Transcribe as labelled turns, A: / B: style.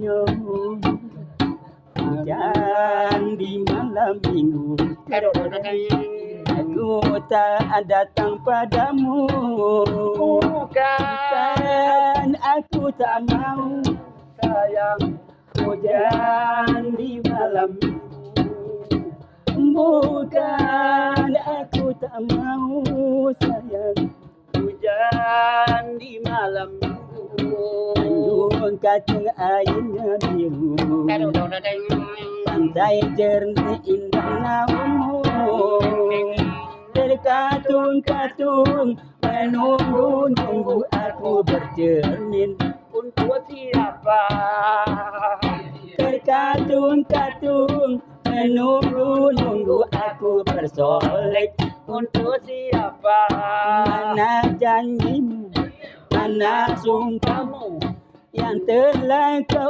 A: Hujan di malam minggu, aku tak datang padamu. Bukan aku tak mau sayang, hujan di malam minggu. Bukan aku tak mau sayang, hujan di malam minggu. Tanjung Katung airnya biru, pantai jernih indah naunmu. Terkatung-katung menunggu-nunggu aku bercermin. Untuk siapa? Terkatung-katung menunggu-nunggu aku bersolek. Untuk siapa? Mana janjimu, mana sumpahmu yang telah kau